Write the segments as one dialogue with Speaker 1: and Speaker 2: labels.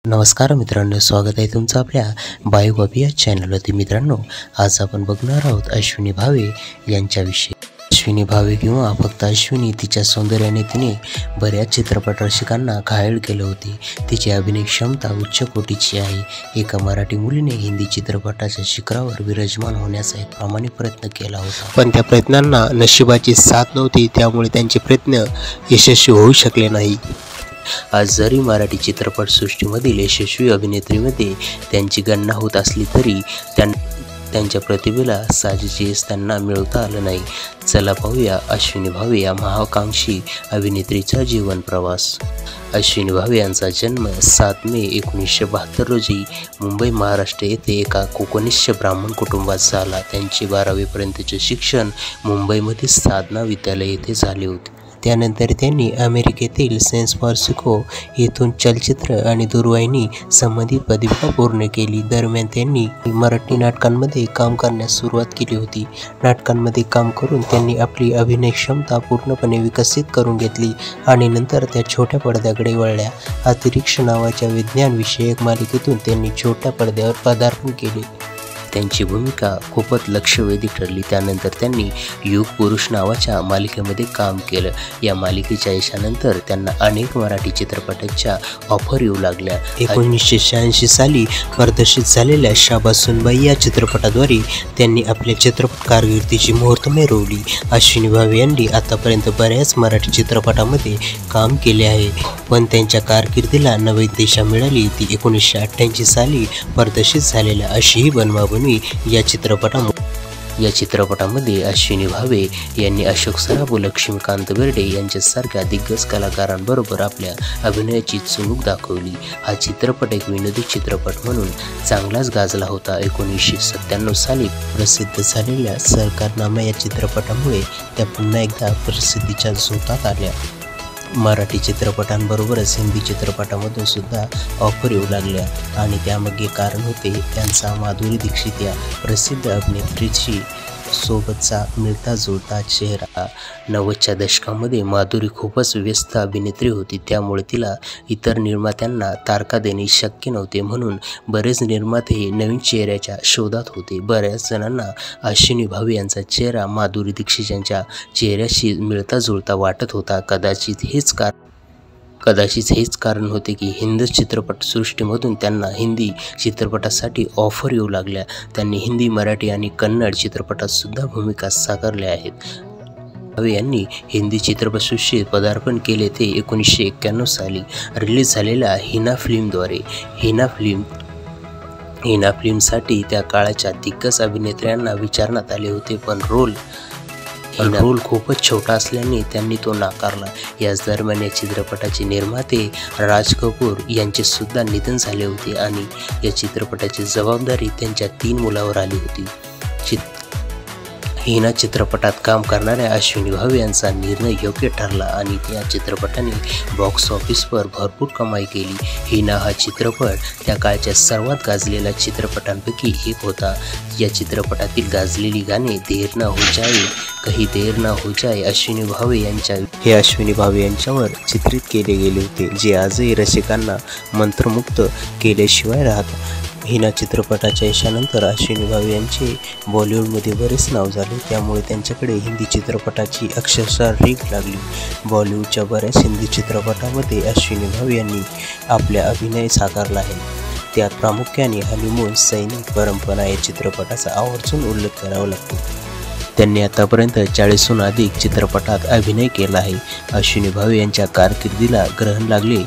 Speaker 1: नमस्कार मित्रांनो, स्वागत आहे तुमचं आपल्या बायोकॉपी या चॅनलवरती। मित्रांनो, आज आपण बघणार आहोत अश्विनी भावे यांच्याविषयी। अश्विनी भावे किंवा फक्त अश्विनी, तिच्या सौंदर्याने तिने बऱ्याच चित्रपट रसिकांना घायल केले होते। तिची अभिनय क्षमता उच्च कोटीची आहे। एका मराठी मुलीने हिंदी चित्रपटाच्या शिखरावर विराजमान होण्याचा एक प्रामाणिक प्रयत्न केला होता, पण त्या प्रयत्नांना नशिबाची साथ नव्हती, त्यामुळे त्यांचे प्रयत्न यशस्वी होऊ शकले नाही। आज जरी मराठी चित्रपटसृष्टीमधील यशस्वी अभिनेत्रीमध्ये त्यांची गणना होत असली तरी त्यांच्या प्रतिभेला साजेसे त्यांना मिळवता आलं नाही। चला पाहूया अश्विनी भावे या महत्त्वाकांक्षी अभिनेत्रीचा जीवन प्रवास। अश्विनी भावे यांचा जन्म 7 मे 1972 रोजी मुंबई, महाराष्ट्र येथे एका कोकणीश ब्राह्मण कुटुंबात झाला। त्यांचे 12वी पर्यंतचे शिक्षण मुंबईमधील साधना विद्यालय येथे झाले होते। त्यानंतर त्यांनी अमेरिकेतील सॅन फ्रान्सिस्को येथून चलचित्र आणि दूरवाहिनी संबंधित पदवी पूर्ण केली। दरम्यान त्यांनी मराठी नाटकांमध्ये काम करण्यास सुरुवात केली होती। नाटकांमध्ये काम करून त्यांनी आपली अभिनय क्षमता पूर्णपणे विकसित करून घेतली आणि नंतर त्या छोट्या पडद्याकडे वळल्या। अंतरिक्ष नावाच्या विज्ञानविषयक मालिकेतून त्यांनी छोट्या पडद्यावर पदार्पण केले। त्यांची भूमिका खूपच लक्षवेधी ठरली। त्यानंतर त्यांनी युग पुरुष नावाच्या मालिकेमध्ये काम केलं। या मालिकेच्या यशानंतर त्यांना अनेक मराठी चित्रपटांच्या ऑफर येऊ लागल्या। 1986 साली प्रदर्शित झालेल्या शाबास सुनबाई या चित्रपटाद्वारे त्यांनी आपल्या चित्रपट कारकिर्दीची मुहूर्तमे रोवली। अश्विनी भावे यांनी आतापर्यंत बऱ्याच मराठी चित्रपटांमध्ये काम केले आहे, पण त्यांच्या कारकिर्दीला नवीन दिशा मिळाली ती 1988 साली प्रदर्शित झालेल्या अशी ही बनवाबनवी या चित्रपटामध्ये अश्विनी भावे यांनी अशोक सराफ व लक्ष्मीकांत बेर्डे यांच्यासारख्या दिग्गज कलाकारांबरोबर आपल्या अभिनयाची चुणूक दाखवली। हा चित्रपट एक विनोदी चित्रपट म्हणून चांगलाच गाजला होता। 1997 साली प्रसिद्ध झालेल्या सरकारनामा या चित्रपटामुळे त्या पुन्हा एकदा प्रसिद्धीच्या झोतात आल्या। मराठी चित्रपटांबरोबरच हिंदी चित्रपटांमधून सुद्धा ऑफर येऊ लागल्या आणि त्यामागे कारण होते त्यांचा माधुरी दीक्षित या प्रसिद्ध अभिनेत्रीची सोबतचा मिळता जुळता चेहरा। 90च्या दशकामध्ये माधुरी खूपच व्यस्त अभिनेत्री होती, त्यामुळे तिला इतर निर्मात्यांना तारका देणे शक्य नव्हते, म्हणून बरेच निर्माते नवीन चेहऱ्याच्या शोधात होते। बऱ्याच जणांना अश्विनी भावे यांचा चेहरा माधुरी दीक्षित यांच्या चेहऱ्याशी मिळता जुळता वाटत होता। कदाचित हेच कारण होते की हिंदी चित्रपटसृष्टीमधून त्यांना हिंदी चित्रपटासाठी ऑफर येऊ लागल्या। त्यांनी हिंदी, मराठी आणि कन्नड चित्रपटात सुद्धा भूमिका साकारल्या आहेत। भावे यांनी हिंदी चित्रपटसृष्टीत पदार्पण केले ते 1991 साली रिलीज झालेल्या हिना फिल्मद्वारे। हिना फिल्मसाठी त्या काळाच्या दिग्गज अभिनेत्र्यांना विचारण्यात आले होते, पण रोल खूपच छोटा असल्याने त्यांनी तो नाकारला। याच दरम्यान या चित्रपटाचे निर्माते राज कपूर यांचे सुद्धा निधन झाले होते आणि या चित्रपटाची जबाबदारी त्यांच्या 3 मुलांवर आली होती। हिना चित्रपटात काम करणाऱ्या अश्विनी भावे यांचा निर्णय योग्य ठरला आणि त्या चित्रपटाने बॉक्स ऑफिसवर भरपूर कमाई केली। हिना हा चित्रपट त्या काळच्या सर्वात गाजलेल्या चित्रपटांपैकी एक होता। या चित्रपटातील गाजलेली गाणे देर ना हो जाए, कहीं देर ना हो जाए अश्विनी भावे यांच्यावर चित्रित केले गेले होते, जे आजही रसिकांना मंत्रमुग्ध केल्याशिवाय राहतात। हिना चित्रपटाच्या यशानंतर अश्विनी भावे यांचे बॉलिवूडमध्ये बरेच नाव झाले, त्यामुळे त्यांच्याकडे हिंदी चित्रपटाची अक्षरशः रीग लागली। बॉलिवूडच्या बऱ्याच हिंदी चित्रपटामध्ये अश्विनी भावे यांनी आपला अभिनय साकारला आहे। त्यात प्रामुख्याने हनीमून, सैनिक, परंपरा या चित्रपटाचा आवर्जून उल्लेख करावा लागतो। त्यांनी आतापर्यंत 40हून अधिक चित्रपटात अभिनय केला आहे। अश्विनी भावे यांच्या कारकिर्दीला ग्रहण लागले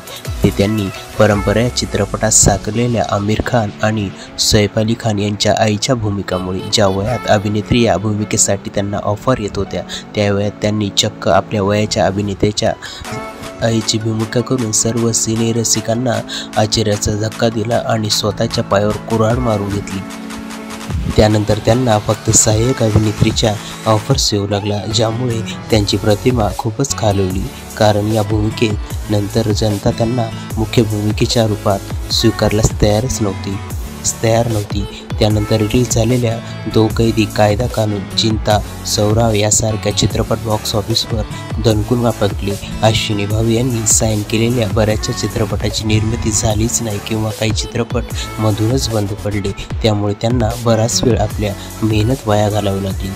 Speaker 1: ते त्यांनी परंपरा या चित्रपटात साकारलेल्या आमिर खान आणि सैफ अली खान यांच्या आईच्या भूमिकामुळे। ज्या वयात अभिनेत्री या भूमिकेसाठी त्यांना ऑफर येत होत्या, त्या वयात त्यांनी चक्क आपल्या वयाच्या अभिनेत्याच्या आईची भूमिका करून सर्व सिने रसिकांना आश्चर्याचा धक्का दिला आणि स्वतःच्या पायावर कुऱ्हाड मारून घेतली। त्यानंतर त्यांना फक्त सहाय्यक अभिनेत्रीच्या ऑफर्स येऊ लागला, ज्यामुळे त्यांची प्रतिमा खूपच खालवली, कारण या भूमिकेत नंतर जनता त्यांना मुख्य भूमिकेच्या रूपात स्वीकारण्यास तयार नव्हती। त्यानंतर रिलीज झालेल्या दो कैदी, कायदा कानून, चिंता, सौराव यासारख्या चित्रपट बॉक्स ऑफिसवर दणकून आपटले. अश्विनी भावे यांनी साईन केलेल्या बऱ्याचशा चित्रपटाची निर्मिती झालीच नाही किंवा काही चित्रपट मधूनच बंद पडले. त्यामुळे त्यांना बराच वेळ आपल्या मेहनत वाया घालावी लागली.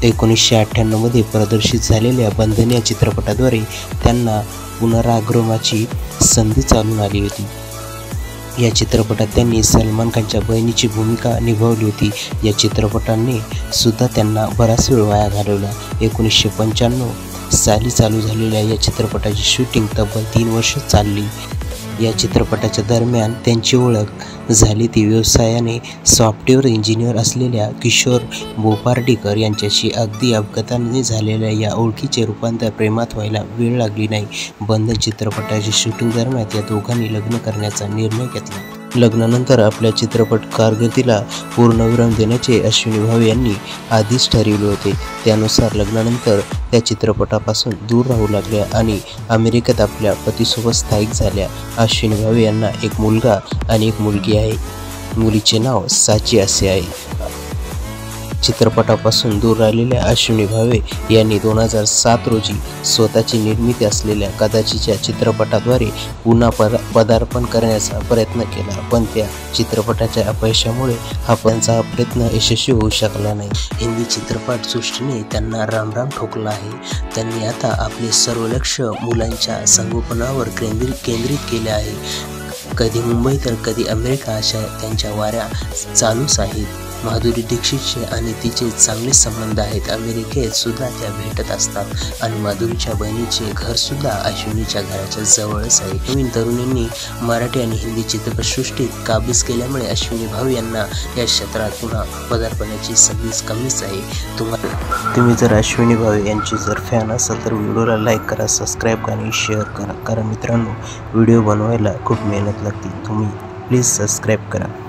Speaker 1: 1998 मध्ये प्रदर्शित झालेल्या बंधन या चित्रपटाद्वारे त्यांना पुनरागमनाची संधी चालून आली होती. या चित्रपटात त्यांनी सलमान खानच्या बहिणीची भूमिका निभावली होती. या चित्रपटाने सुद्धा त्यांना बराच वेळ वाया घालवला. 1995 साली चालू झालेल्या या चित्रपटाची शूटिंग तब्बल 3 वर्ष चालली. या चित्रपटाच्या दरम्यान त्यांची ओळख झाली ती व्यवसायाने सॉफ्टवेअर इंजिनियर असलेल्या किशोर बोपार्डीकर यांच्याशी. अगदी अपघाताने झालेल्या या ओळखीचे रूपांतर प्रेमात व्हायला वेळ लागली नाही. बंधन चित्रपटाच्या शूटिंग दरम्यान या दोघांनी लग्न करण्याचा निर्णय घेतला. लग्नानंतर आपल्या चित्रपट कारकिर्दीला पूर्णविराम देण्याचे अश्विनी भावे यांनी आधीच ठरविले होते. त्यानुसार लग्नानंतर त्या चित्रपटापासून दूर राहू लागल्या आणि अमेरिकेत आपल्या पतीसोबत स्थायिक झाल्या. अश्विनी भावे यांना एक मुलगा आणि एक मुलगी आहे. मुलीचे नाव साची असे आहे. चित्रपटापासून दूर राहिलेल्या अश्विनी भावे यांनी 2007 रोजी स्वतःची निर्मिती असलेल्या कदाचितच्या चित्रपटाद्वारे पुन्हा पदार्पण करण्याचा प्रयत्न केला, पण त्या चित्रपटाच्या अपयशामुळे त्यांचा प्रयत्न यशस्वी होऊ शकला नाही. हिंदी चित्रपटसृष्टीने त्यांना रामराम ठोकला आहे. त्यांनी आता आपले सर्व लक्ष मुलांच्या संगोपनावर केंद्रित केले आहे. कधी मुंबई तर कधी अमेरिका अशा त्यांच्या वाऱ्या चालूच आहेत. माधुरी दीक्षितचे आणि तिचे चांगले संबंध आहेत. अमेरिकेत सुद्धा त्या भेटत असतात आणि माधुरीच्या बहिणीचे घर सुद्धा अश्विनीच्या घराच्या जवळच आहे. नवीन तरुणींनी मराठी आणि हिंदी चित्रपटसृष्टीत काबीज केल्यामुळे अश्विनी भावे यांना या क्षेत्रात पुन्हा पदार्पणाची संधीच कमीच आहे. तुम्ही जर अश्विनी भावे यांची जर फॅन असाल तर व्हिडिओला लाईक करा, सबस्क्राईब करा आणि शेअर करा. कारण मित्रांनो, व्हिडिओ बनवायला खूप मेहनत लागते. तुम्ही प्लीज सबस्क्राईब करा.